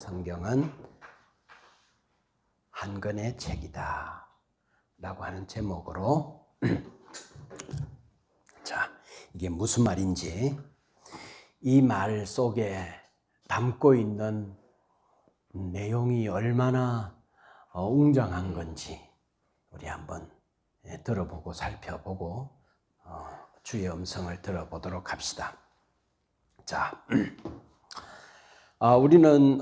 성경은 한 권의 책이다 라고 하는 제목으로 자, 이게 무슨 말인지 이 말 속에 담고 있는 내용이 얼마나 웅장한 건지 우리 한번 들어보고 살펴보고 주의 음성을 들어보도록 합시다. 자, 우리는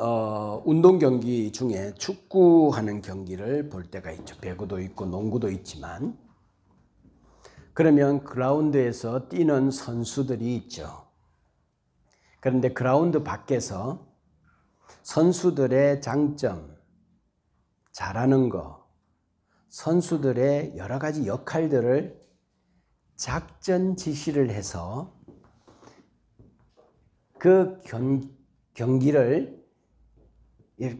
운동 경기 중에 축구하는 경기를 볼 때가 있죠. 배구도 있고 농구도 있지만, 그러면 그라운드에서 뛰는 선수들이 있죠. 그런데 그라운드 밖에서 선수들의 장점, 잘하는 거, 선수들의 여러 가지 역할들을 작전 지시를 해서 그 경기를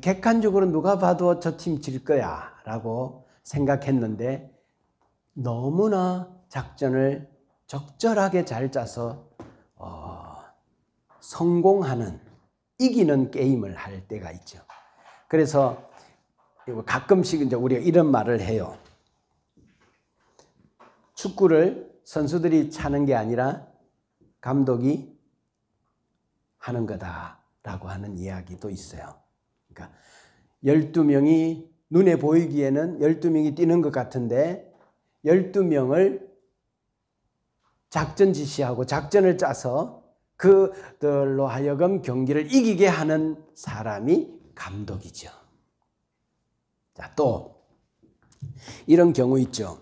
객관적으로 누가 봐도 저 팀 질 거야 라고 생각했는데 너무나 작전을 적절하게 잘 짜서 성공하는, 이기는 게임을 할 때가 있죠. 그래서 가끔씩 이제 우리가 이런 말을 해요. 축구를 선수들이 차는 게 아니라 감독이 하는 거다라고 하는 이야기도 있어요. 그러니까 12명이 눈에 보이기에는 12명이 뛰는 것 같은데 12명을 작전 지시하고 작전을 짜서 그들로 하여금 경기를 이기게 하는 사람이 감독이죠. 자, 또 이런 경우 있죠.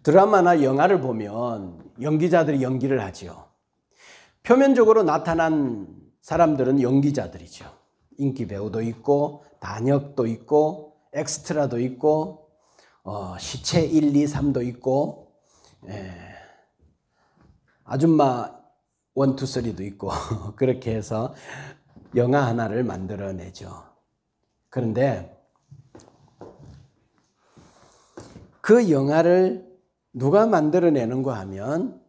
드라마나 영화를 보면 연기자들이 연기를 하죠. 표면적으로 나타난 사람들은 연기자들이죠. 인기 배우도 있고 단역도 있고 엑스트라도 있고 시체 1, 2, 3도 있고 아줌마 1, 2, 3도 있고 그렇게 해서 영화 하나를 만들어내죠. 그런데 그 영화를 누가 만들어내는가 하면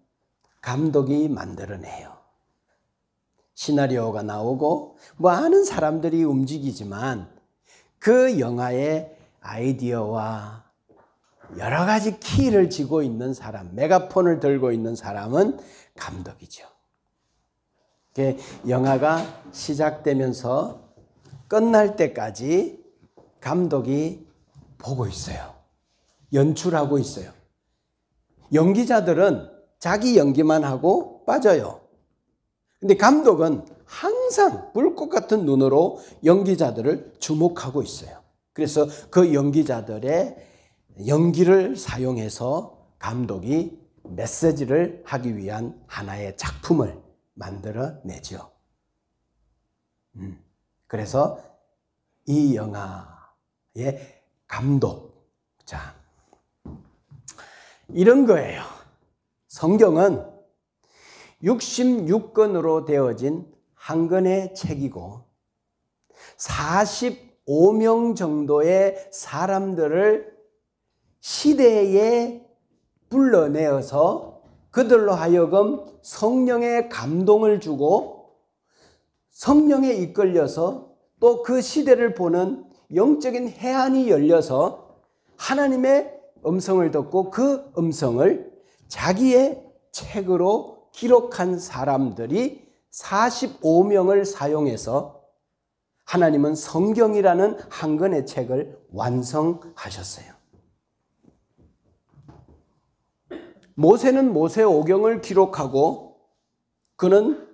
감독이 만들어내요. 시나리오가 나오고 많은 사람들이 움직이지만 그 영화의 아이디어와 여러 가지 키를 쥐고 있는 사람, 메가폰을 들고 있는 사람은 감독이죠. 영화가 시작되면서 끝날 때까지 감독이 보고 있어요. 연출하고 있어요. 연기자들은 자기 연기만 하고 빠져요. 근데 감독은 항상 불꽃 같은 눈으로 연기자들을 주목하고 있어요. 그래서 그 연기자들의 연기를 사용해서 감독이 메시지를 하기 위한 하나의 작품을 만들어내죠. 그래서 이 영화의 감독, 자, 이런 거예요. 성경은 66권으로 되어진 한 권의 책이고 45명 정도의 사람들을 시대에 불러내어서 그들로 하여금 성령의 감동을 주고 성령에 이끌려서 또 그 시대를 보는 영적인 해안이 열려서 하나님의 음성을 듣고 그 음성을 자기의 책으로 기록한 사람들이 45명을 사용해서 하나님은 성경이라는 한 권의 책을 완성하셨어요. 모세는 모세오경을 기록하고 그는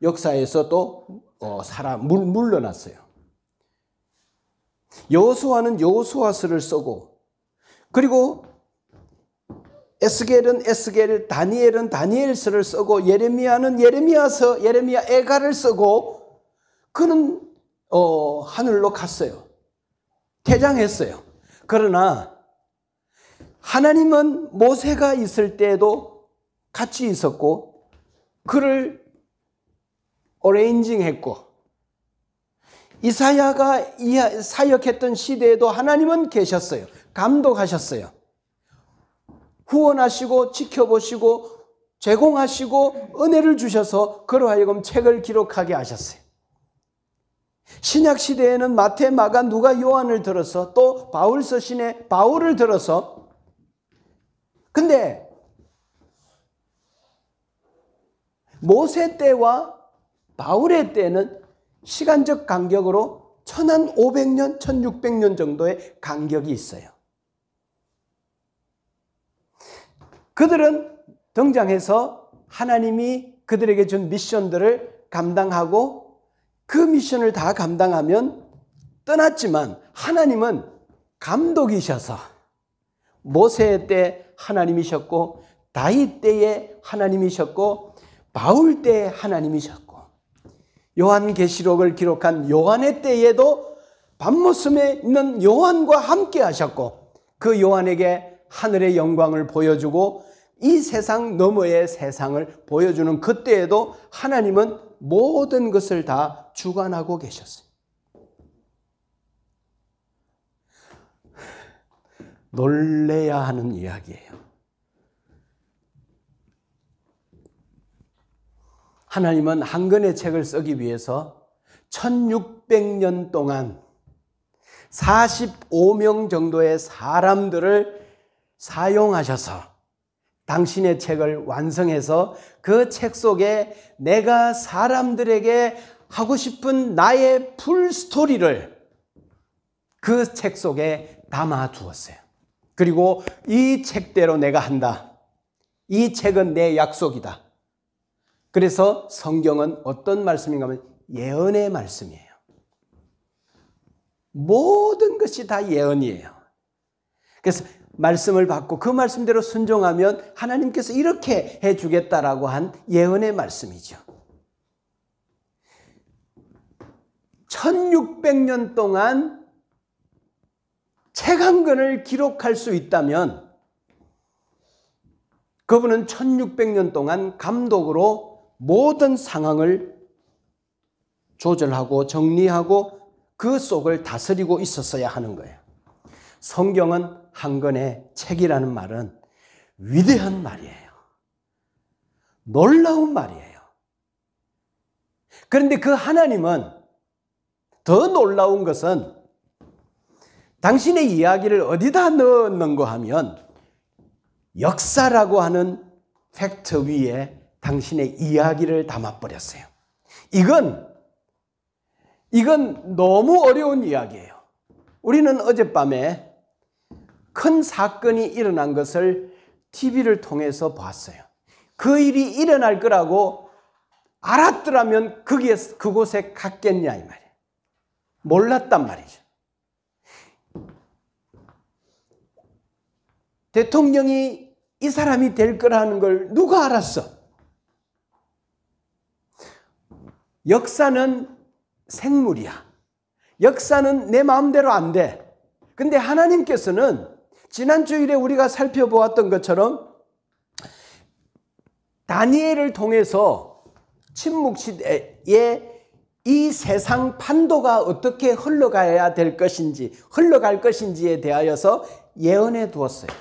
역사에서 또 물러났어요. 여호수아는 여호수아서를 쓰고, 그리고 에스겔은 에스겔, 다니엘은 다니엘서를 쓰고, 예레미야는 예레미야서, 예레미야 애가를 쓰고, 그는 하늘로 갔어요. 퇴장했어요. 그러나 하나님은 모세가 있을 때에도 같이 있었고 그를 어레인징했고, 이사야가 사역했던 시대에도 하나님은 계셨어요. 감독하셨어요. 후원하시고 지켜보시고 제공하시고 은혜를 주셔서 그로 하여금 책을 기록하게 하셨어요. 신약 시대에는 마태, 마가, 누가, 요한을 들어서 또 바울 서신에 바울을 들어서 근데 모세 때와 바울의 때는 시간적 간격으로 1500년, 1600년 정도의 간격이 있어요. 그들은 등장해서 하나님이 그들에게 준 미션들을 감당하고 그 미션을 다 감당하면 떠났지만 하나님은 감독이셔서 모세 때 하나님이셨고 다윗 때에 하나님이셨고 바울 때에 하나님이셨고 요한계시록을 기록한 요한의 때에도 밤모섬에 있는 요한과 함께 하셨고 그 요한에게 하늘의 영광을 보여주고 이 세상 너머의 세상을 보여주는 그때에도 하나님은 모든 것을 다 주관하고 계셨어요. 놀래야 하는 이야기예요. 하나님은 한 권의 책을 쓰기 위해서 1600년 동안 45명 정도의 사람들을 사용하셔서 당신의 책을 완성해서 그 책 속에 내가 사람들에게 하고 싶은 나의 풀스토리를 그 책 속에 담아 두었어요. 그리고 이 책대로 내가 한다. 이 책은 내 약속이다. 그래서 성경은 어떤 말씀인가 하면 예언의 말씀이에요. 모든 것이 다 예언이에요. 그래서 말씀을 받고 그 말씀대로 순종하면 하나님께서 이렇게 해주겠다라고 한 예언의 말씀이죠. 1600년 동안 책 한 권을 기록할 수 있다면 그분은 1600년 동안 감독으로 모든 상황을 조절하고 정리하고 그 속을 다스리고 있었어야 하는 거예요. 성경은 한 권의 책이라는 말은 위대한 말이에요. 놀라운 말이에요. 그런데 그 하나님은 더 놀라운 것은 당신의 이야기를 어디다 넣었는가 하면 역사라고 하는 팩트 위에 당신의 이야기를 담아버렸어요. 이건 너무 어려운 이야기예요. 우리는 어젯밤에 큰 사건이 일어난 것을 TV를 통해서 봤어요. 그 일이 일어날 거라고 알았더라면 그곳에 갔겠냐 이 말이에요. 몰랐단 말이죠. 대통령이 이 사람이 될 거라는 걸 누가 알았어? 역사는 생물이야. 역사는 내 마음대로 안 돼. 근데 하나님께서는 지난 주일에 우리가 살펴보았던 것처럼 다니엘을 통해서 침묵시대에 이 세상 판도가 어떻게 흘러가야 될 것인지, 흘러갈 것인지에 대하여서 예언해 두었어요.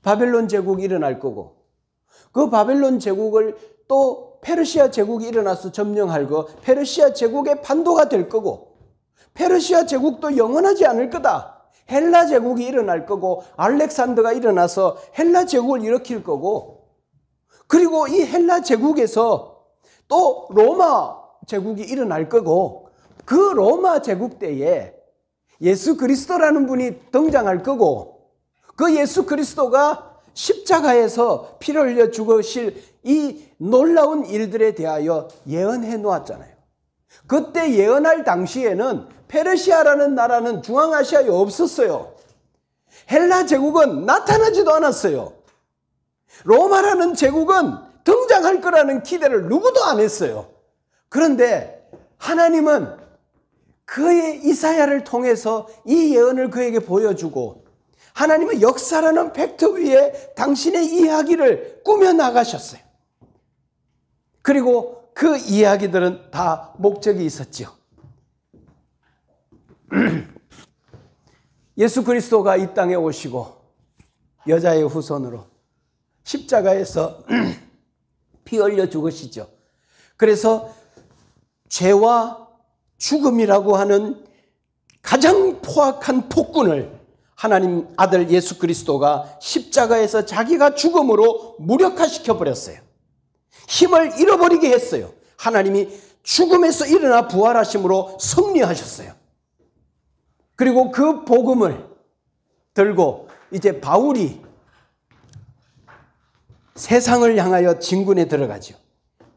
바벨론 제국이 일어날 거고, 그 바벨론 제국을 또 페르시아 제국이 일어나서 점령할 거, 페르시아 제국의 판도가 될 거고, 페르시아 제국도 영원하지 않을 거다. 헬라 제국이 일어날 거고, 알렉산더가 일어나서 헬라 제국을 일으킬 거고, 그리고 이 헬라 제국에서 또 로마 제국이 일어날 거고, 그 로마 제국 때에 예수 그리스도라는 분이 등장할 거고, 그 예수 그리스도가 십자가에서 피를 흘려 죽으실 이 놀라운 일들에 대하여 예언해 놓았잖아요. 그때 예언할 당시에는 페르시아라는 나라는 중앙아시아에 없었어요. 헬라 제국은 나타나지도 않았어요. 로마라는 제국은 등장할 거라는 기대를 누구도 안 했어요. 그런데 하나님은 그의 이사야를 통해서 이 예언을 그에게 보여주고, 하나님은 역사라는 팩트 위에 당신의 이야기를 꾸며나가셨어요. 그리고 그 이야기들은 다 목적이 있었죠. 예수 그리스도가 이 땅에 오시고 여자의 후손으로 십자가에서 피 흘려 죽으시죠. 그래서 죄와 죽음이라고 하는 가장 포악한 폭군을 하나님 아들 예수 그리스도가 십자가에서 자기가 죽음으로 무력화시켜 버렸어요. 힘을 잃어버리게 했어요. 하나님이 죽음에서 일어나 부활하심으로 승리하셨어요. 그리고 그 복음을 들고 이제 바울이 세상을 향하여 진군에 들어가죠.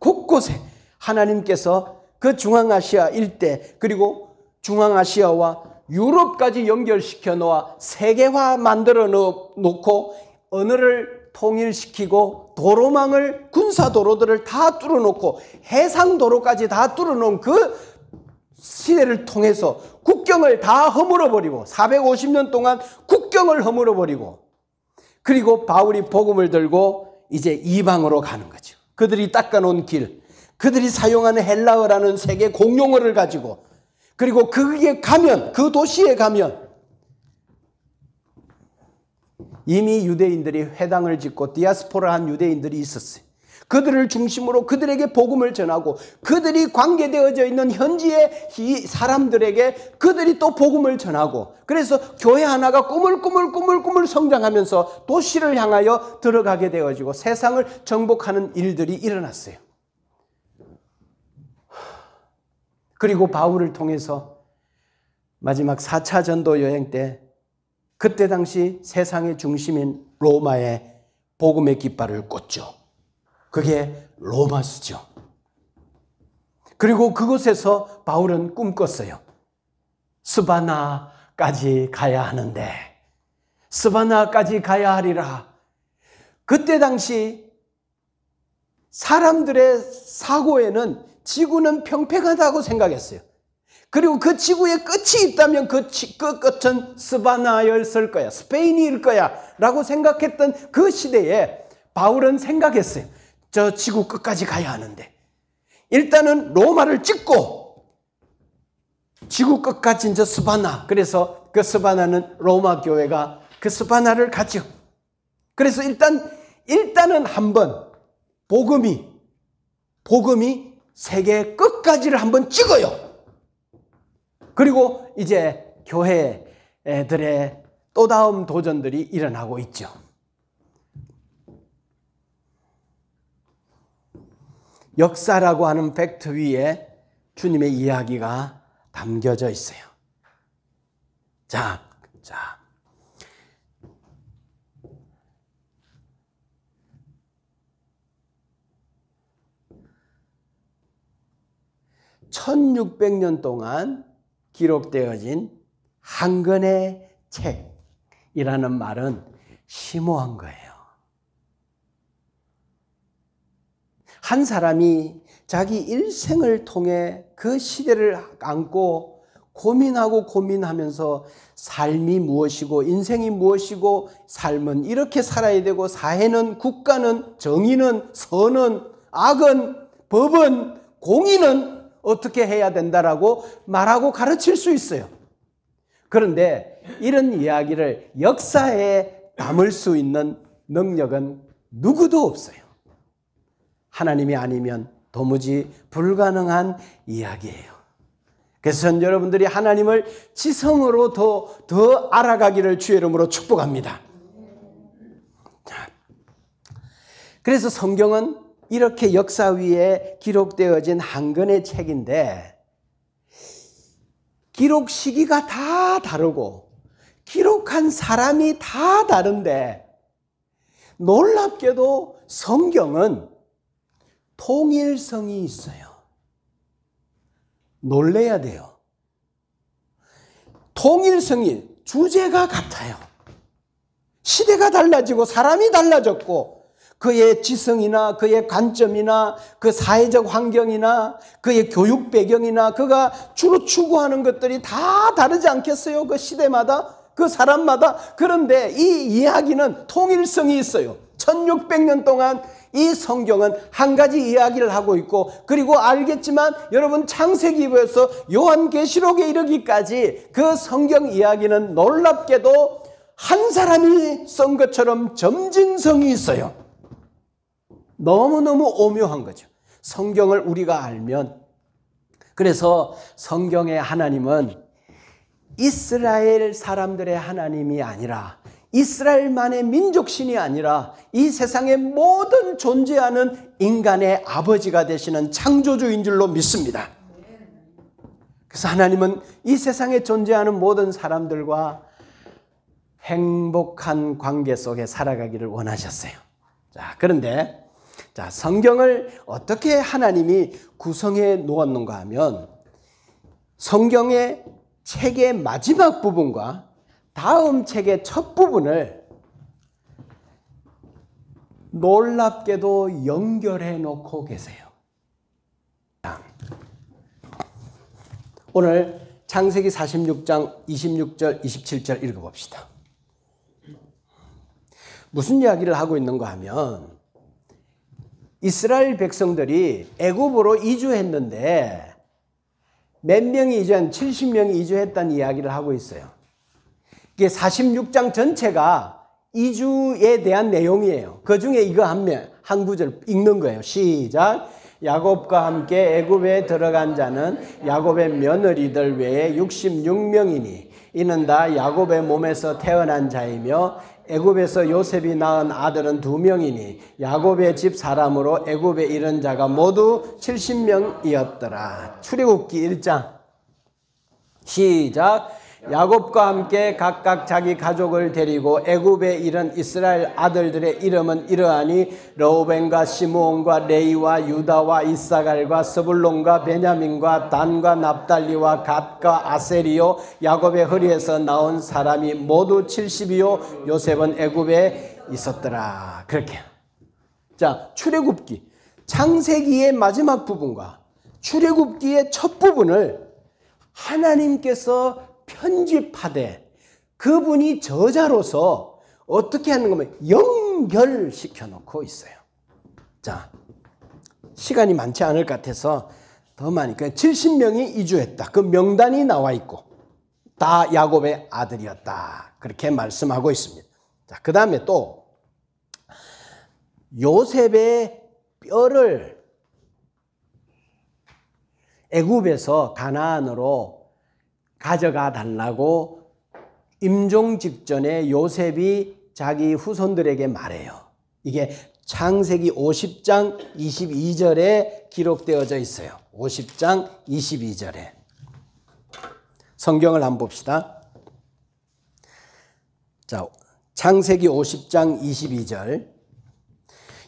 곳곳에 하나님께서 그 중앙아시아 일대 그리고 중앙아시아와 유럽까지 연결시켜 놓아 세계화 만들어 놓고 언어를 통일시키고 도로망을 군사도로들을 다 뚫어놓고 해상도로까지 다 뚫어놓은 그 시대를 통해서 국경을 다 허물어버리고 450년 동안 국경을 허물어버리고 그리고 바울이 복음을 들고 이제 이방으로 가는 거죠. 그들이 닦아놓은 길, 그들이 사용하는 헬라어라는 세계 공용어를 가지고 그리고 그게 가면 그 도시에 가면 이미 유대인들이 회당을 짓고 디아스포라한 유대인들이 있었어요. 그들을 중심으로 그들에게 복음을 전하고 그들이 관계되어져 있는 현지의 사람들에게 그들이 또 복음을 전하고 그래서 교회 하나가 꾸물꾸물 성장하면서 도시를 향하여 들어가게 되어지고 세상을 정복하는 일들이 일어났어요. 그리고 바울을 통해서 마지막 4차 전도 여행 때 그때 당시 세상의 중심인 로마에 복음의 깃발을 꽂죠. 그게 로마수죠. 그리고 그곳에서 바울은 꿈꿨어요. 스바나까지 가야 하는데 스바나까지 가야 하리라. 그때 당시 사람들의 사고에는 지구는 평평하다고 생각했어요. 그리고 그 지구의 끝이 있다면 그 끝은 스바나였을 거야. 스페인일 거야 라고 생각했던 그 시대에 바울은 생각했어요. 저 지구 끝까지 가야 하는데 일단은 로마를 찍고 지구 끝까지 저 스바나, 그래서 그 스바나는 로마 교회가 그 스바나를 갔죠. 그래서 일단은 한번 복음이 세계 끝까지를 한번 찍어요. 그리고 이제 교회들의 또 다음 도전들이 일어나고 있죠. 역사라고 하는 팩트 위에 주님의 이야기가 담겨져 있어요. 자. 1600년 동안 기록되어진 한 권의 책이라는 말은 심오한 거예요. 한 사람이 자기 일생을 통해 그 시대를 안고 고민하면서 삶이 무엇이고 인생이 무엇이고 삶은 이렇게 살아야 되고 사회는 국가는 정의는 선은 악은 법은 공의는 어떻게 해야 된다라고 말하고 가르칠 수 있어요. 그런데 이런 이야기를 역사에 담을 수 있는 능력은 누구도 없어요. 하나님이 아니면 도무지 불가능한 이야기예요. 그래서 전 여러분들이 하나님을 지성으로 더 알아가기를 주의 이름으로 축복합니다. 그래서 성경은 이렇게 역사 위에 기록되어진 한 권의 책인데 기록 시기가 다 다르고 기록한 사람이 다 다른데 놀랍게도 성경은 통일성이 있어요. 놀래야 돼요. 통일성이 주제가 같아요. 시대가 달라지고 사람이 달라졌고 그의 지성이나 그의 관점이나 그 사회적 환경이나 그의 교육 배경이나 그가 주로 추구하는 것들이 다 다르지 않겠어요? 그 시대마다 그 사람마다. 그런데 이 이야기는 통일성이 있어요. 1600년 동안 이 성경은 한 가지 이야기를 하고 있고 그리고 알겠지만 여러분 창세기부에서 요한계시록에 이르기까지 그 성경 이야기는 놀랍게도 한 사람이 쓴 것처럼 점진성이 있어요. 너무너무 오묘한 거죠. 성경을 우리가 알면 그래서 성경의 하나님은 이스라엘 사람들의 하나님이 아니라, 이스라엘만의 민족신이 아니라 이 세상의 모든 존재하는 인간의 아버지가 되시는 창조주인 줄로 믿습니다. 그래서 하나님은 이 세상에 존재하는 모든 사람들과 행복한 관계 속에 살아가기를 원하셨어요. 자, 그런데 성경을 어떻게 하나님이 구성해 놓았는가 하면, 성경의 책의 마지막 부분과 다음 책의 첫 부분을 놀랍게도 연결해 놓고 계세요. 오늘 창세기 46장 26절 27절 읽어봅시다. 무슨 이야기를 하고 있는가 하면, 이스라엘 백성들이 애굽으로 이주했는데 몇 명이 이주한 70명이 이주했다는 이야기를 하고 있어요. 이게 46장 전체가 이주에 대한 내용이에요. 그 중에 이거 한 구절 읽는 거예요. 시작. 야곱과 함께 애굽에 들어간 자는 야곱의 며느리들 외에 66명이니 이는 다 야곱의 몸에서 태어난 자이며 애굽에서 요셉이 낳은 아들은 2명이니 야곱의 집 사람으로 애굽에 이른 자가 모두 70명이었더라. 출애굽기 1장 시작. 야곱과 함께 각각 자기 가족을 데리고 애굽에 이른 이스라엘 아들들의 이름은 이러하니 르우벤과 시므온과 레이와 유다와 이사갈과 스불론과 베냐민과 단과 납달리와 갓과 아셀이요 야곱의 허리에서 나온 사람이 모두 70이요 요셉은 애굽에 있었더라. 그렇게. 자, 출애굽기 창세기의 마지막 부분과 출애굽기의 첫 부분을 하나님께서 편집하되 그분이 저자로서 어떻게 하는 거면 연결시켜 놓고 있어요. 자, 시간이 많지 않을 것 같아서 더 많이, 70명이 이주했다. 그 명단이 나와 있고 다 야곱의 아들이었다. 그렇게 말씀하고 있습니다. 자, 그 다음에 또 요셉의 뼈를 애굽에서 가나안으로 가져가 달라고 임종 직전에 요셉이 자기 후손들에게 말해요. 이게 창세기 50장 22절에 기록되어져 있어요. 50장 22절에. 성경을 한번 봅시다. 자, 창세기 50장 22절.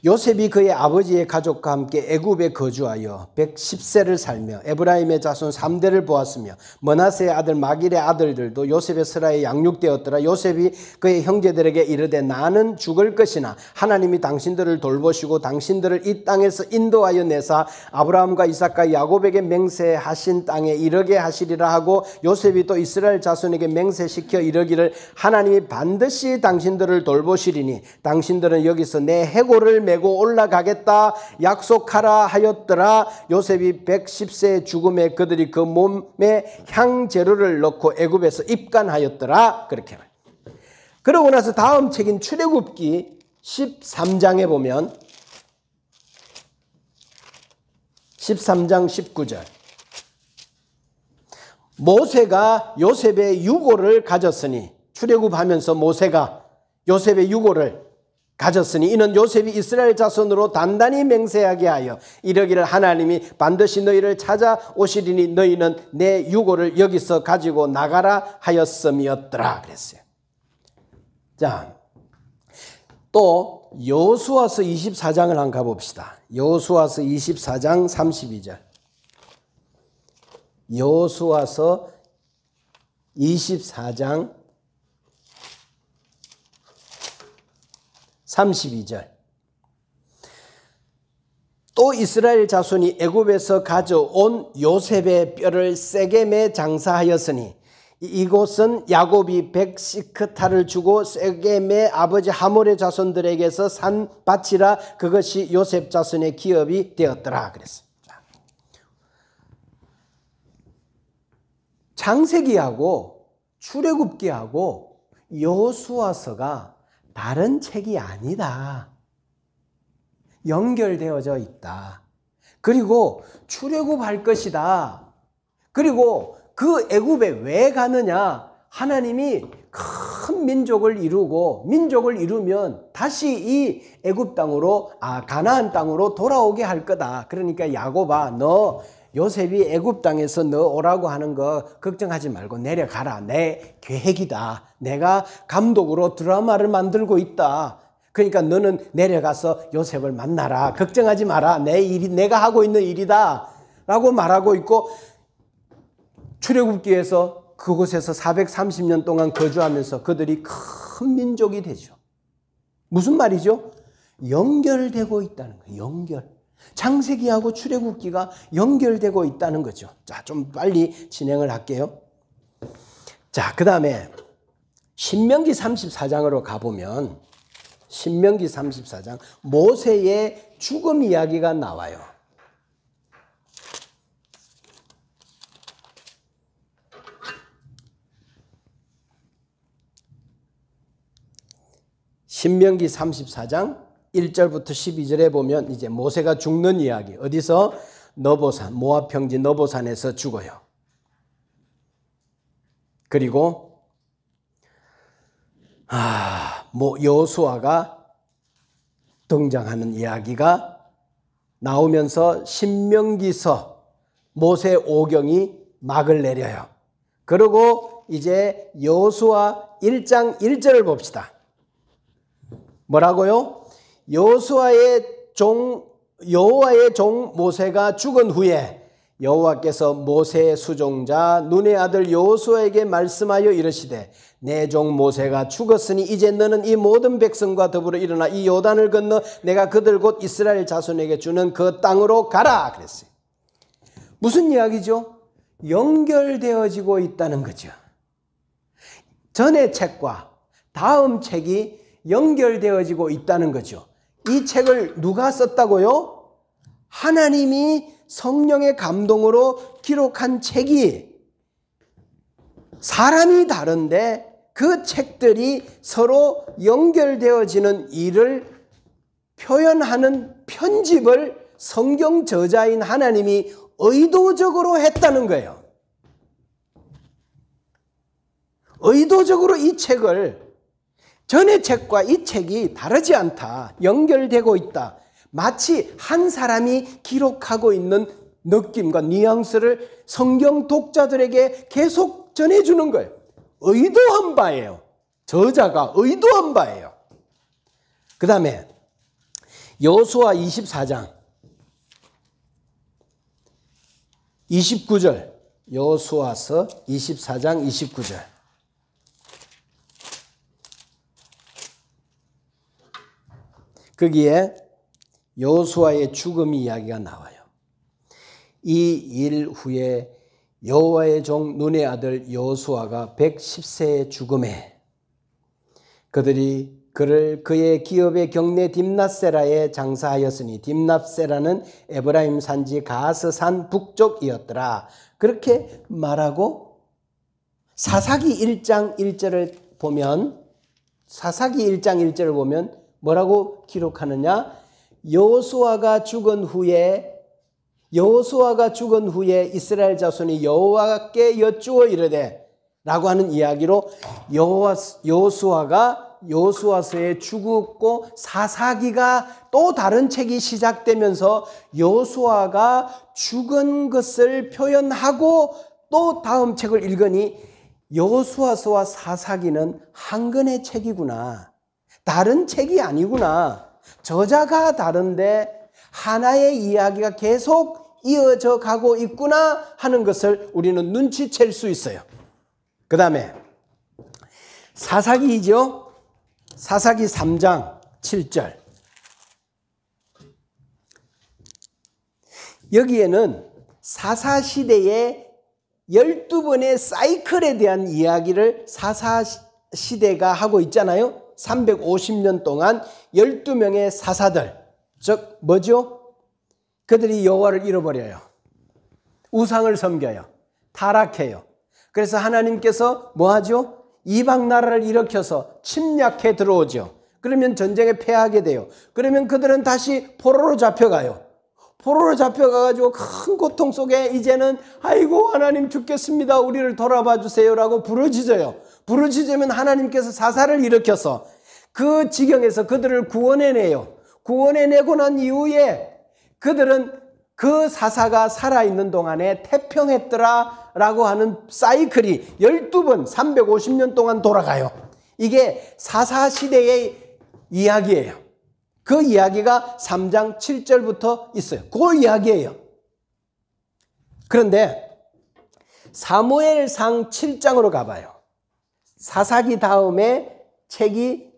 요셉이 그의 아버지의 가족과 함께 애굽에 거주하여 110세를 살며 에브라임의 자손 3대를 보았으며 므낫세의 아들 마길의 아들들도 요셉의 슬하에 양육되었더라. 요셉이 그의 형제들에게 이르되 나는 죽을 것이나 하나님이 당신들을 돌보시고 당신들을 이 땅에서 인도하여 내사 아브라함과 이삭과 야곱에게 맹세하신 땅에 이르게 하시리라 하고 요셉이 또 이스라엘 자손에게 맹세시켜 이르기를 하나님이 반드시 당신들을 돌보시리니 당신들은 여기서 내 해골을 메고 올라가겠다 약속하라 하였더라. 요셉이 110세의 죽음에 그들이 그 몸에 향재료를 넣고 애굽에서 입간하였더라. 그렇게 말해요. 그러고 나서 다음 책인 출애굽기 13장에 보면 13장 19절 모세가 요셉의 유고를 가졌으니 출애굽하면서 모세가 요셉의 유고를 가졌으니 이는 요셉이 이스라엘 자손으로 단단히 맹세하게 하여 이러기를 하나님이 반드시 너희를 찾아오시리니 너희는 내 유고를 여기서 가지고 나가라 하였음이었더라 그랬어요. 자, 또 여호수아서 24장을 한번 가봅시다. 여호수아서 24장 32절. 여호수아서 24장 32절. 또 이스라엘 자손이 애굽에서 가져온 요셉의 뼈를 세겜에 장사하였으니 이곳은 야곱이 100시크타를 주고 세겜의 아버지 하몰의 자손들에게서 산 밭이라 그것이 요셉 자손의 기업이 되었더라 그랬습니다. 창세기하고 출애굽기하고 여호수아서가 다른 책이 아니다. 연결되어져 있다. 그리고 출애굽할 것이다. 그리고 그 애굽에 왜 가느냐? 하나님이 큰 민족을 이루고 민족을 이루면 다시 이 애굽 땅으로 가나안 땅으로 돌아오게 할 거다. 그러니까 야곱아, 너 요셉이 애굽 땅에서 너 오라고 하는 거 걱정하지 말고 내려가라. 내 계획이다. 내가 감독으로 드라마를 만들고 있다. 그러니까 너는 내려가서 요셉을 만나라. 걱정하지 마라. 내가 하고 있는 일이다. 라고 말하고 있고, 출애굽기에서 그곳에서 430년 동안 거주하면서 그들이 큰 민족이 되죠. 무슨 말이죠? 연결되고 있다는 거예요. 연결. 창세기하고 출애굽기가 연결되고 있다는 거죠. 자, 좀 빨리 진행을 할게요. 자, 그 다음에 신명기 34장으로 가보면 신명기 34장 모세의 죽음 이야기가 나와요. 신명기 34장 1절부터 12절에 보면 이제 모세가 죽는 이야기. 어디서? 너보산, 모압 평지 너보산에서 죽어요. 그리고 여호수아가 등장하는 이야기가 나오면서 신명기서 모세 오경이 막을 내려요. 그리고 이제 여호수아 1장 1절을 봅시다. 뭐라고요? 여호와의 종 모세가 죽은 후에 여호와께서 모세의 수종자 눈의 아들 여호수아에게 말씀하여 이르시되 내 종 모세가 죽었으니 이제 너는 이 모든 백성과 더불어 일어나 이 요단을 건너 내가 그들 곧 이스라엘 자손에게 주는 그 땅으로 가라 그랬어요. 무슨 이야기죠? 연결되어지고 있다는 거죠. 전의 책과 다음 책이 연결되어지고 있다는 거죠. 이 책을 누가 썼다고요? 하나님이 성령의 감동으로 기록한 책이 사람이 다른데 그 책들이 서로 연결되어지는 일을 표현하는 편집을 성경 저자인 하나님이 의도적으로 했다는 거예요. 의도적으로 이 책을 전의 책과 이 책이 다르지 않다. 연결되고 있다. 마치 한 사람이 기록하고 있는 느낌과 뉘앙스를 성경 독자들에게 계속 전해주는 거예요. 의도한 바예요. 저자가 의도한 바예요. 그 다음에 여호수아 24장 29절 여호수아서 24장 29절 거기에 여호수아의 죽음 이야기가 나와요. 이 일 후에 여호와의 종 눈의 아들 여호수아가 110세의 죽음에 그들이 그를 그의 기업의 경내 딥낫세라에 장사하였으니 딥낫세라는 에브라임 산지 가스산 북쪽이었더라. 그렇게 말하고 사사기 1장 1절을 보면 뭐라고 기록하느냐? 여호수아가 죽은 후에 이스라엘 자손이 여호와께 여쭈어 이르되 라고 하는 이야기로 여호수아서에 죽었고 사사기가 또 다른 책이 시작되면서 여호수아가 죽은 것을 표현하고 또 다음 책을 읽으니 여호수아서와 사사기는 한 권의 책이구나. 다른 책이 아니구나. 저자가 다른데 하나의 이야기가 계속 이어져 가고 있구나 하는 것을 우리는 눈치챌 수 있어요. 그 다음에 사사기이죠. 사사기 3장 7절 여기에는 사사시대의 12번의 사이클에 대한 이야기를 사사시대가 하고 있잖아요. 350년 동안 12명의 사사들, 즉 뭐죠? 그들이 여호와를 잃어버려요. 우상을 섬겨요. 타락해요. 그래서 하나님께서 뭐하죠? 이방 나라를 일으켜서 침략해 들어오죠. 그러면 전쟁에 패하게 돼요. 그러면 그들은 다시 포로로 잡혀가요. 포로로 잡혀가가지고 큰 고통 속에 이제는 아이고 하나님 죽겠습니다. 우리를 돌아봐 주세요라고 부르짖어요. 부르짖으면 하나님께서 사사를 일으켜서 그 지경에서 그들을 구원해내요. 구원해내고 난 이후에 그들은 그 사사가 살아있는 동안에 태평했더라 라고 하는 사이클이 12번 350년 동안 돌아가요. 이게 사사시대의 이야기예요. 그 이야기가 3장 7절부터 있어요. 그 이야기예요. 그런데 사무엘상 7장으로 가봐요. 사사기 다음에 책이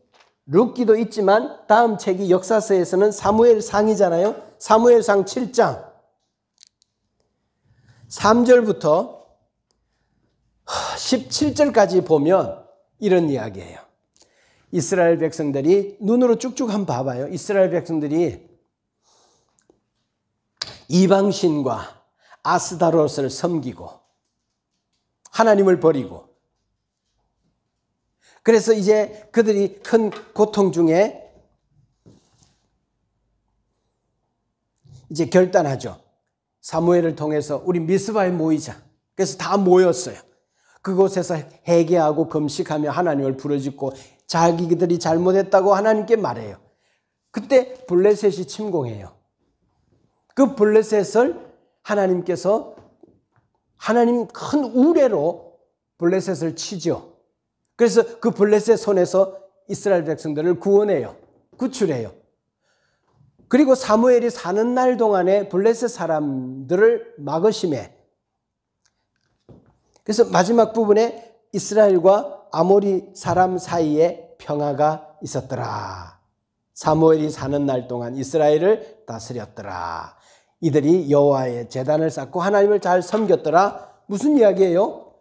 룻기도 있지만 다음 책이 역사서에서는 사무엘상이잖아요. 사무엘상 7장 3절부터 17절까지 보면 이런 이야기예요. 이스라엘 백성들이 눈으로 쭉쭉 한번 봐봐요. 이스라엘 백성들이 이방신과 아스다롯을 섬기고 하나님을 버리고 그래서 이제 그들이 큰 고통 중에 이제 결단하죠. 사무엘을 통해서 우리 미스바에 모이자. 그래서 다 모였어요. 그곳에서 회개하고 금식하며 하나님을 부르짖고 자기들이 잘못했다고 하나님께 말해요. 그때 블레셋이 침공해요. 그 블레셋을 하나님께서 하나님 큰 우레로 블레셋을 치죠. 그래서 그 블레셋 손에서 이스라엘 백성들을 구원해요. 구출해요. 그리고 사무엘이 사는 날 동안에 블레셋 사람들을 막으심에 그래서 마지막 부분에 이스라엘과 아모리 사람 사이에 평화가 있었더라. 사무엘이 사는 날 동안 이스라엘을 다스렸더라. 이들이 여호와의 제단을 쌓고 하나님을 잘 섬겼더라. 무슨 이야기예요?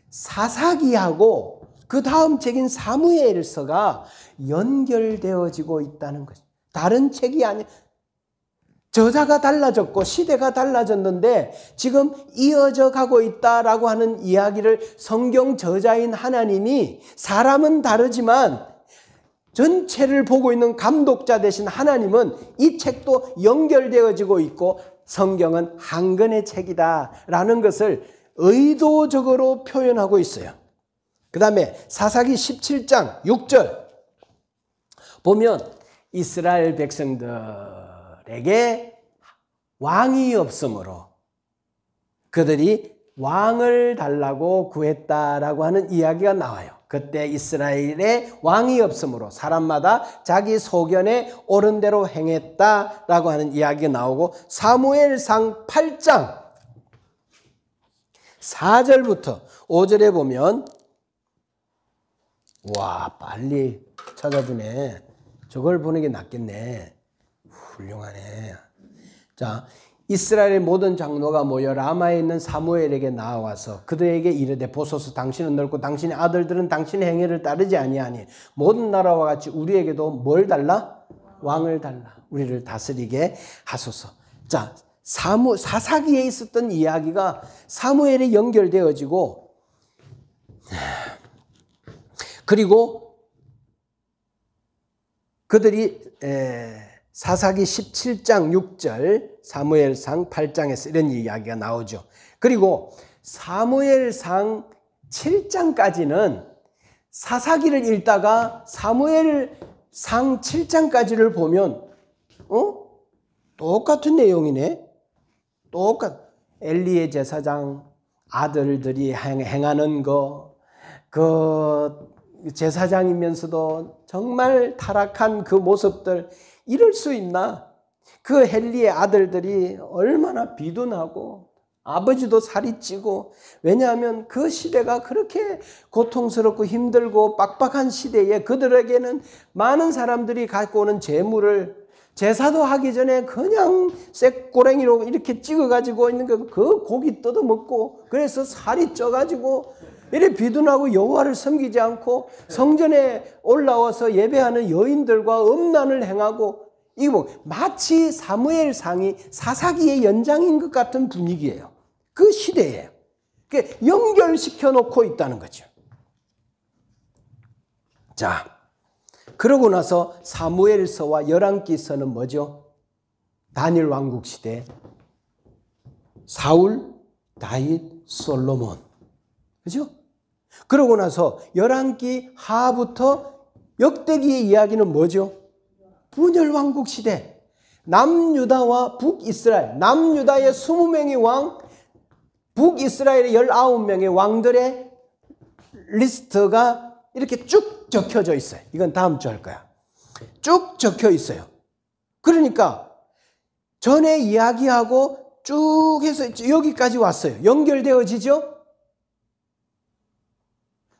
사사기하고 그 다음 책인 사무엘서가 연결되어지고 있다는 거죠. 다른 책이 아니 저자가 달라졌고 시대가 달라졌는데 지금 이어져 가고 있다라고 하는 이야기를 성경 저자인 하나님이 사람은 다르지만 전체를 보고 있는 감독자 되신 하나님은 이 책도 연결되어지고 있고 성경은 한 권의 책이다라는 것을 의도적으로 표현하고 있어요. 그 다음에 사사기 17장 6절 보면 이스라엘 백성들에게 왕이 없으므로 그들이 왕을 달라고 구했다라고 하는 이야기가 나와요. 그때 이스라엘에 왕이 없으므로 사람마다 자기 소견에 옳은 대로 행했다라고 하는 이야기가 나오고 사무엘상 8장 4절부터 5절에 보면 와 빨리 찾아주네. 저걸 보는 게 낫겠네. 훌륭하네. 자, 이스라엘의 모든 장로가 모여 라마에 있는 사무엘에게 나와서 그들에게 이르되 보소서 당신은 넓고 당신의 아들들은 당신의 행위를 따르지 아니하니 모든 나라와 같이 우리에게도 뭘 달라? 왕을 달라. 우리를 다스리게 하소서. 자, 사사기에 있었던 이야기가 사무엘에 연결되어지고 그리고 그들이 사사기 17장 6절 사무엘상 8장에서 이런 이야기가 나오죠. 그리고 사무엘상 7장까지는 사사기를 읽다가 사무엘상 7장까지를 보면 똑같은 내용이네. 엘리의 제사장 아들들이 행하는 거, 그 제사장이면서도 정말 타락한 그 모습들 이럴 수 있나? 그 엘리의 아들들이 얼마나 비둔하고 아버지도 살이 찌고 왜냐하면 그 시대가 그렇게 고통스럽고 힘들고 빡빡한 시대에 그들에게는 많은 사람들이 갖고 오는 재물을 제사도 하기 전에 그냥 쇳고랭이로 이렇게 찍어가지고 있는 그 고기 뜯어먹고 그래서 살이 쪄가지고 이래 비둔하고 여호와를 섬기지 않고 성전에 올라와서 예배하는 여인들과 음란을 행하고 이거 마치 사무엘상이 사사기의 연장인 것 같은 분위기예요. 그 시대예요. 연결시켜 놓고 있다는 거죠. 자, 그러고 나서 사무엘서와 열왕기서는 뭐죠? 다니엘 왕국 시대 사울, 다윗, 솔로몬. 그죠? 그러고 나서 열왕기 하부터 역대기의 이야기는 뭐죠? 분열 왕국 시대. 남유다와 북이스라엘. 남유다의 20명의 왕, 북이스라엘의 19명의 왕들의 리스트가 이렇게 쭉 적혀져 있어요. 이건 다음 주 할 거야. 쭉 적혀 있어요. 그러니까 전에 이야기하고 쭉 해서 여기까지 왔어요. 연결되어지죠?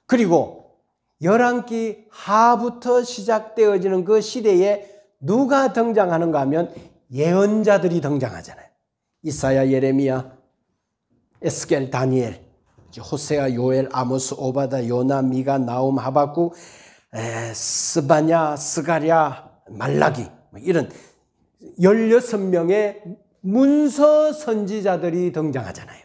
그리고 열왕기 하부터 시작되어지는 그 시대에 누가 등장하는가 하면 예언자들이 등장하잖아요. 이사야, 예레미야, 에스겔, 다니엘, 호세아, 요엘, 아모스, 오바다, 요나, 미가, 나움, 하박국, 스바냐, 스가랴, 말라기 이런 16명의 문서 선지자들이 등장하잖아요.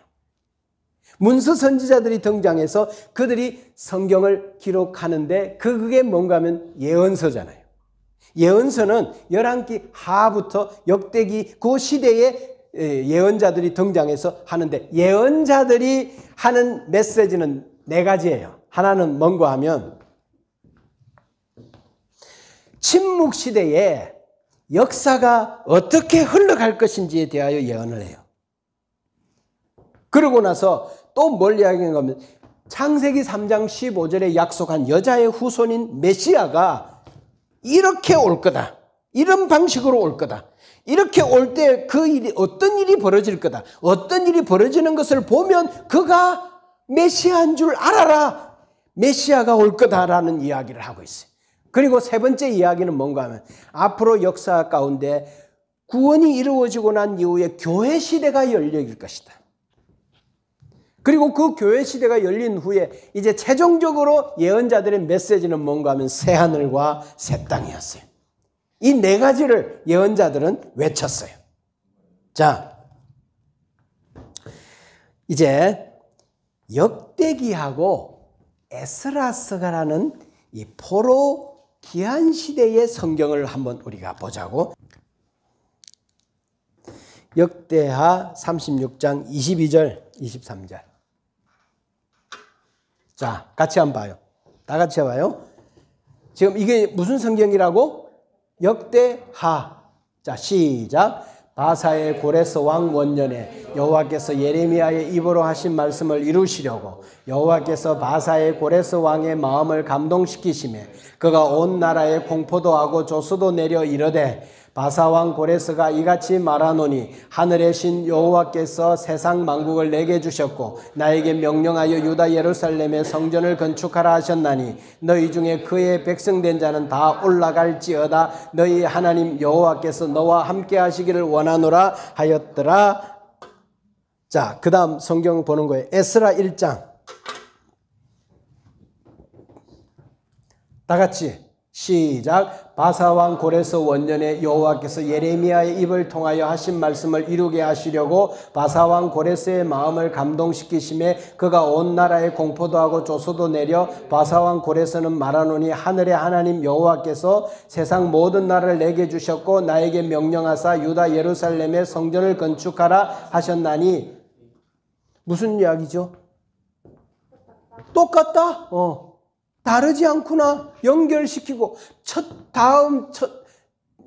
문서 선지자들이 등장해서 그들이 성경을 기록하는데 그게 뭔가 하면 예언서잖아요. 예언서는 열왕기 하부터 역대기 그 시대에 예언자들이 등장해서 하는데 예언자들이 하는 메시지는 4가지예요. 하나는 뭔가 하면 침묵 시대에 역사가 어떻게 흘러갈 것인지에 대하여 예언을 해요. 그러고 나서 또 뭘 이야기하는가 하면 창세기 3장 15절에 약속한 여자의 후손인 메시아가 이렇게 올 거다. 이런 방식으로 올 거다. 이렇게 올 때 그 일이 어떤 일이 벌어질 거다. 어떤 일이 벌어지는 것을 보면 그가 메시아인 줄 알아라. 메시아가 올 거다라는 이야기를 하고 있어요. 그리고 3번째 이야기는 뭔가 하면 앞으로 역사 가운데 구원이 이루어지고 난 이후에 교회 시대가 열릴 것이다. 그리고 그 교회 시대가 열린 후에 이제 최종적으로 예언자들의 메시지는 뭔가 하면 새하늘과 새 땅이었어요. 이 4가지를 예언자들은 외쳤어요. 자, 이제 역대기하고 에스라서가라는 이 포로 기한 시대의 성경을 한번 우리가 보자고. 역대하 36장 22절, 23절. 자, 같이 한번 봐요. 다 같이 해봐요. 지금 이게 무슨 성경이라고? 역대하. 자, 시작. 바사의 고레스 왕 원년에 여호와께서 예레미야의 입으로 하신 말씀을 이루시려고 여호와께서 바사의 고레스 왕의 마음을 감동시키시매 그가 온 나라에 공포도 하고 조수도 내려 이르되 바사 왕 고레스가 이같이 말하노니 하늘의 신 여호와께서 세상 만국을 내게 주셨고 나에게 명령하여 유다 예루살렘의 성전을 건축하라 하셨나니 너희 중에 그의 백성된 자는 다 올라갈지어다. 너희 하나님 여호와께서 너와 함께 하시기를 원하노라 하였더라. 자, 그 다음 성경 보는 거예요. 에스라 1장. 다 같이 시작. 바사왕 고레스 원년에 여호와께서 예레미야의 입을 통하여 하신 말씀을 이루게 하시려고 바사왕 고레스의 마음을 감동시키심에 그가 온 나라에 공포도 하고 조소도 내려 바사왕 고레스는 말하노니 하늘의 하나님 여호와께서 세상 모든 나라를 내게 주셨고 나에게 명령하사 유다 예루살렘의 성전을 건축하라 하셨나니 무슨 이야기죠? 똑같다? 다르지 않구나. 연결시키고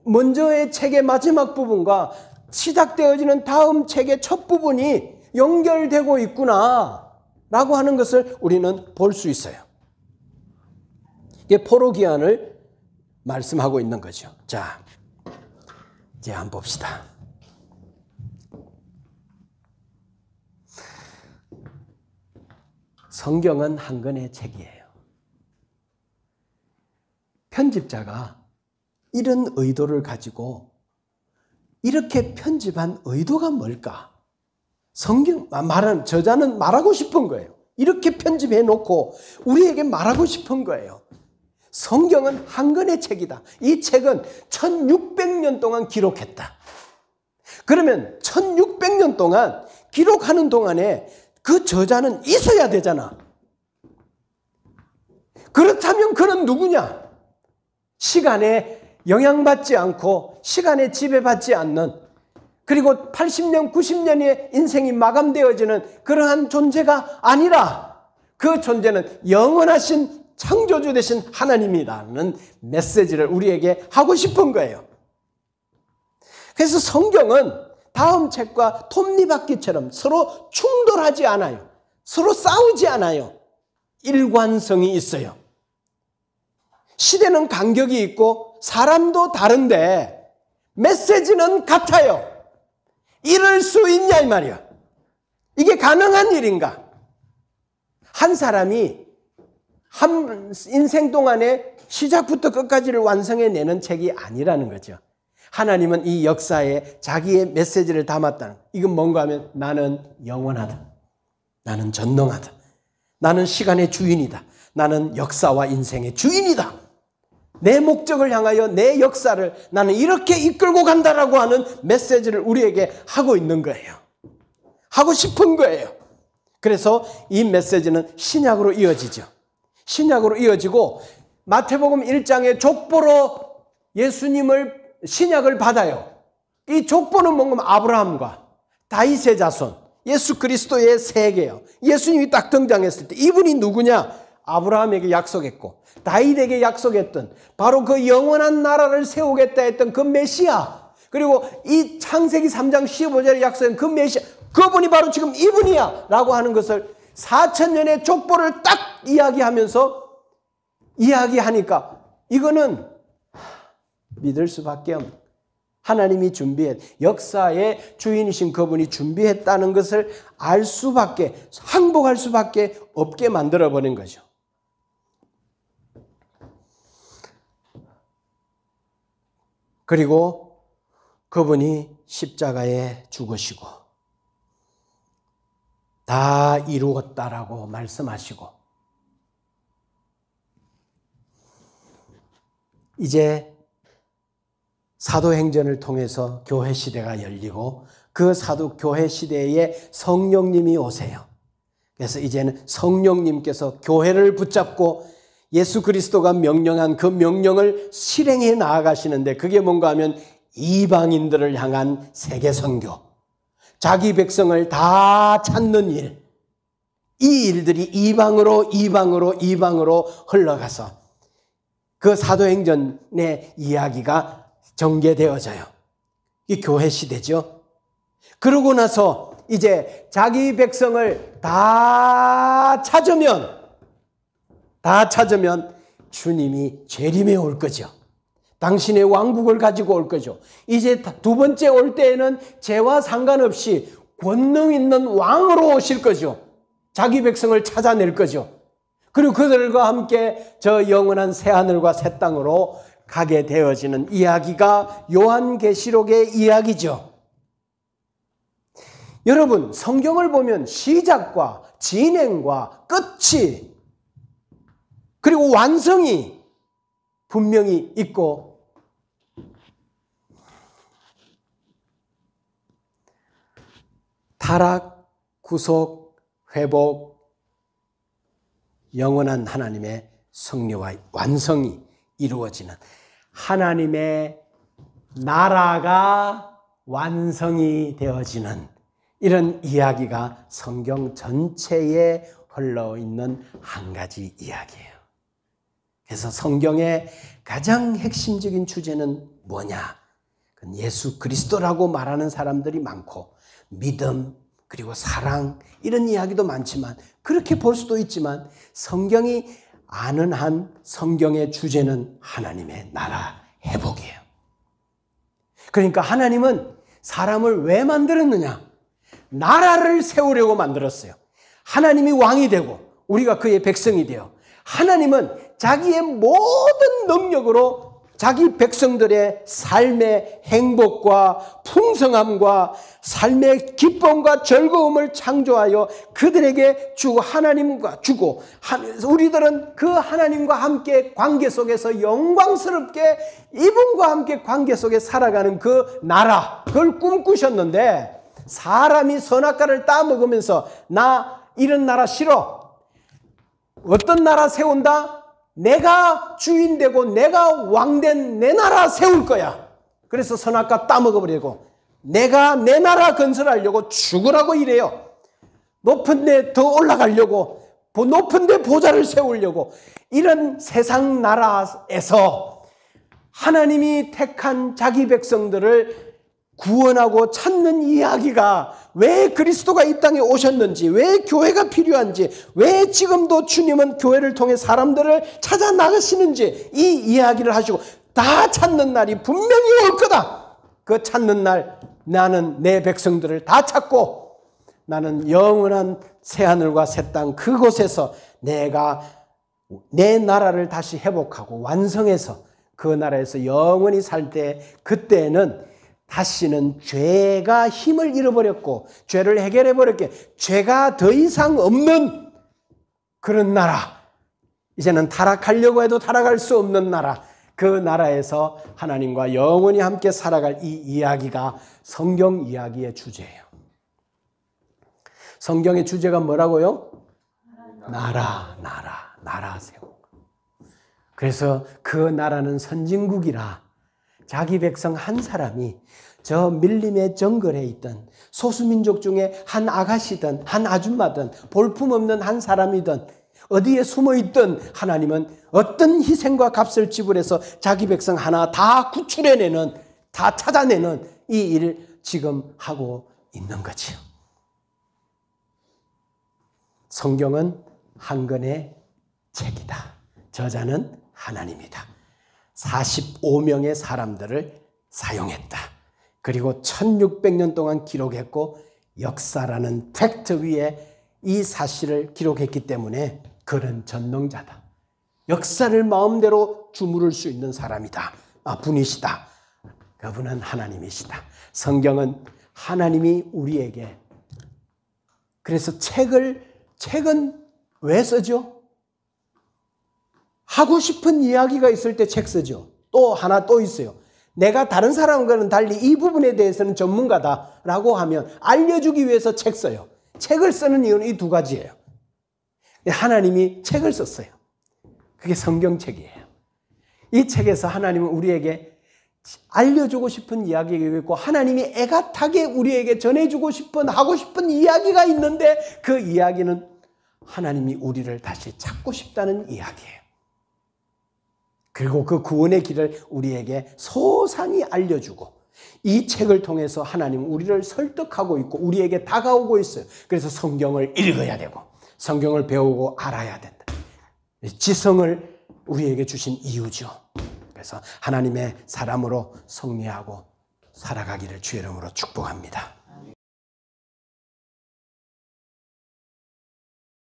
먼저의 책의 마지막 부분과 시작되어지는 다음 책의 첫 부분이 연결되고 있구나 라고 하는 것을 우리는 볼 수 있어요. 이게 포로기한을 말씀하고 있는 거죠. 자, 이제 한번 봅시다. 성경은 한 권의 책이에요. 편집자가 이런 의도를 가지고 이렇게 편집한 의도가 뭘까? 저자는 말하고 싶은 거예요. 이렇게 편집해 놓고 우리에게 말하고 싶은 거예요. 성경은 한 권의 책이다. 이 책은 1600년 동안 기록했다. 그러면 1600년 동안 기록하는 동안에 그 저자는 있어야 되잖아. 그렇다면 그는 누구냐? 시간에 영향받지 않고 시간에 지배받지 않는 그리고 80년, 90년의 인생이 마감되어지는 그러한 존재가 아니라 그 존재는 영원하신 창조주 되신 하나님이라는 메시지를 우리에게 하고 싶은 거예요. 그래서 성경은 다음 책과 톱니바퀴처럼 서로 충돌하지 않아요. 서로 싸우지 않아요. 일관성이 있어요. 시대는 간격이 있고 사람도 다른데 메시지는 같아요. 이럴 수 있냐 이 말이야. 이게 가능한 일인가? 한 사람이 한 인생 동안에 시작부터 끝까지를 완성해내는 책이 아니라는 거죠. 하나님은 이 역사에 자기의 메시지를 담았다는, 이건 뭔가 하면 나는 영원하다. 나는 전능하다. 나는 시간의 주인이다. 나는 역사와 인생의 주인이다. 내 목적을 향하여 내 역사를 나는 이렇게 이끌고 간다라고 하는 메시지를 우리에게 하고 있는 거예요. 하고 싶은 거예요. 그래서 이 메시지는 신약으로 이어지죠. 신약으로 이어지고 마태복음 1장의 족보로 예수님을 신약을 받아요. 이 족보는 뭔가 아브라함과 다윗의 자손, 예수 그리스도의 세계예요. 예수님이 딱 등장했을 때 이분이 누구냐? 아브라함에게 약속했고 다윗에게 약속했던 바로 그 영원한 나라를 세우겠다 했던 그 메시아, 그리고 이 창세기 3장 15절에 약속한 그 메시아, 그분이 바로 지금 이분이야 라고 하는 것을 4000년의 족보를 딱 이야기하면서 이야기하니까 이거는 믿을 수밖에 없는, 하나님이 역사의 주인이신 그분이 준비했다는 것을 알 수밖에, 항복할 수밖에 없게 만들어버린 거죠. 그리고 그분이 십자가에 죽으시고 다 이루었다라고 말씀하시고 이제 사도행전을 통해서 교회 시대가 열리고 그 교회 시대에 성령님이 오세요. 그래서 이제는 성령님께서 교회를 붙잡고 예수 그리스도가 명령한 그 명령을 실행해 나아가시는데 그게 뭔가 하면 이방인들을 향한 세계 선교, 자기 백성을 다 찾는 일, 이 일들이 이방으로 흘러가서 그 사도행전의 이야기가 전개되어져요. 이 교회 시대죠. 그러고 나서 이제 자기 백성을 다 찾으면 주님이 재림에 올 거죠. 당신의 왕국을 가지고 올 거죠. 이제 두 번째 올 때에는 죄와 상관없이 권능 있는 왕으로 오실 거죠. 자기 백성을 찾아낼 거죠. 그리고 그들과 함께 저 영원한 새하늘과 새 땅으로 가게 되어지는 이야기가 요한계시록의 이야기죠. 여러분, 성경을 보면 시작과 진행과 끝이 그리고 완성이 분명히 있고 타락, 구속, 회복, 영원한 하나님의 승리와 완성이 이루어지는 하나님의 나라가 완성이 되어지는 이런 이야기가 성경 전체에 흘러있는 한 가지 이야기예요. 그래서 성경의 가장 핵심적인 주제는 뭐냐? 그건 예수 그리스도라고 말하는 사람들이 많고 믿음 그리고 사랑 이런 이야기도 많지만 그렇게 볼 수도 있지만 성경이 아는 한 성경의 주제는 하나님의 나라 회복이에요. 그러니까 하나님은 사람을 왜 만들었느냐? 나라를 세우려고 만들었어요. 하나님이 왕이 되고 우리가 그의 백성이 되어 하나님은 자기의 모든 능력으로 자기 백성들의 삶의 행복과 풍성함과 삶의 기쁨과 즐거움을 창조하여 그들에게 주고 하나님과 주고 우리들은 그 하나님과 함께 관계 속에서 영광스럽게 이분과 함께 관계 속에 살아가는 그 나라, 그걸 꿈꾸셨는데 사람이 선악과를 따먹으면서 나 이런 나라 싫어. 어떤 나라 세운다? 내가 주인 되고 내가 왕된 내 나라 세울 거야. 그래서 선악과 따먹어버리고 내가 내 나라 건설하려고 죽으라고 이래요. 높은 데 더 올라가려고, 높은 데 보좌를 세우려고. 이런 세상 나라에서 하나님이 택한 자기 백성들을 구원하고 찾는 이야기가, 왜 그리스도가 이 땅에 오셨는지, 왜 교회가 필요한지, 왜 지금도 주님은 교회를 통해 사람들을 찾아 나가시는지, 이 이야기를 하시고, 다 찾는 날이 분명히 올 거다. 그 찾는 날 나는 내 백성들을 다 찾고 나는 영원한 새하늘과 새 땅 그곳에서 내가 내 나라를 다시 회복하고 완성해서 그 나라에서 영원히 살 때, 그때는 다시는 죄가 힘을 잃어버렸고 죄를 해결해버렸기에 죄가 더 이상 없는 그런 나라, 이제는 타락하려고 해도 타락할 수 없는 나라, 그 나라에서 하나님과 영원히 함께 살아갈 이 이야기가 성경 이야기의 주제예요. 성경의 주제가 뭐라고요? 나라 세우고. 그래서 그 나라는 선진국이라 자기 백성 한 사람이 저 밀림의 정글에 있던 소수민족 중에 한 아가씨든 한 아줌마든 볼품없는 한 사람이든 어디에 숨어있든 하나님은 어떤 희생과 값을 지불해서 자기 백성 하나 다 구출해내는, 다 찾아내는 이 일을 지금 하고 있는 거지요. 성경은 한 권의 책이다. 저자는 하나님이다. 45명의 사람들을 사용했다. 그리고 1600년 동안 기록했고 역사라는 팩트 위에 이 사실을 기록했기 때문에 그는 전능자다. 역사를 마음대로 주무를 수 있는 사람이다. 분이시다. 그분은 하나님이시다. 성경은 하나님이 우리에게, 그래서 책은 왜 쓰죠? 하고 싶은 이야기가 있을 때 책 쓰죠. 또 하나 또 있어요. 내가 다른 사람과는 달리 이 부분에 대해서는 전문가다라고 하면 알려주기 위해서 책 써요. 책을 쓰는 이유는 이 두 가지예요. 하나님이 책을 썼어요. 그게 성경책이에요. 이 책에서 하나님은 우리에게 알려주고 싶은 이야기가 있고 하나님이 애가타게 우리에게 전해주고 싶은, 하고 싶은 이야기가 있는데 그 이야기는 하나님이 우리를 다시 찾고 싶다는 이야기예요. 그리고 그 구원의 길을 우리에게 소상히 알려주고 이 책을 통해서 하나님은 우리를 설득하고 있고 우리에게 다가오고 있어요. 그래서 성경을 읽어야 되고 성경을 배우고 알아야 된다. 지성을 우리에게 주신 이유죠. 그래서 하나님의 사람으로 승리하고 살아가기를 주의 이름으로 축복합니다.